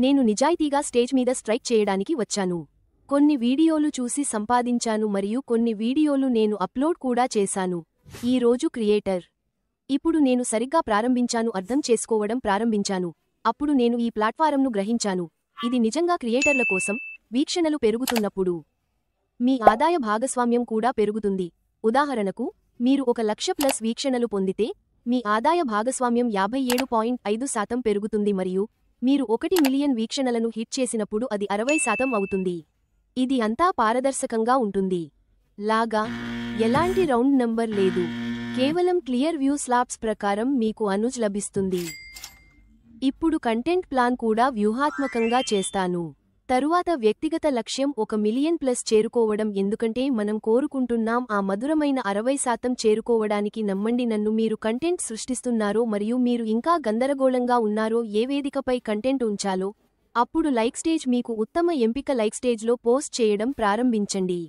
నేను నిజాయితీగా స్టేజ్ మీద స్ట్రైక్ చేయడానికి వచ్చాను. కొన్ని వీడియోలు చూసి సంపాదించాను మరియు కొన్ని వీడియోలు నేను అప్లోడ్ కూడా చేశాను. ఈ రోజు క్రియేటర్. ఇప్పుడు నేను సరిగ్గా ప్రారంభించాను, అర్థం చేసుకోవడం ప్రారంభించాను. అప్పుడు నేను ఈ ప్లాట్ఫారంను గ్రహించాను. ఇది నిజంగా క్రియేటర్ల కోసం. వీక్షణలు పెరుగుతున్నప్పుడు మీ ఆదాయ భాగస్వామ్యం కూడా పెరుగుతుంది. ఉదాహరణకు, మీరు 1,00,000+ వీక్షణలు పొందితే మీ ఆదాయ భాగస్వామ్యం 57.5% పెరుగుతుంది మరియు మీరు 1 మిలియన్ వీక్షణలను హిట్ చేసినప్పుడు అది 60% అవుతుంది. ఇది అంతా పారదర్శకంగా ఉంటుంది. లాగా ఎలాంటి రౌండ్ నంబర్ లేదు. కేవలం క్లియర్ వ్యూ స్లాబ్స్ ప్రకారం మీకు అనుజ్ లభిస్తుంది. ఇప్పుడు కంటెంట్ ప్లాన్ కూడా వ్యూహాత్మకంగా చేస్తాను. తరువాత వ్యక్తిగత లక్ష్యం 1 మిలియన్+ చేరుకోవడం, ఎందుకంటే మనం కోరుకుంటున్నాం ఆ మధురమైన 60% చేరుకోవడానికి. నమ్మండి నన్ను, మీరు కంటెంట్ సృష్టిస్తున్నారో మరియు మీరు ఇంకా గందరగోళంగా ఉన్నారో ఏ వేదికపై కంటెంట్ ఉంచాలో, అప్పుడు లైక్ స్టేజ్ మీకు ఉత్తమ ఎంపిక. లైక్ స్టేజ్లో పోస్ట్ చేయడం ప్రారంభించండి.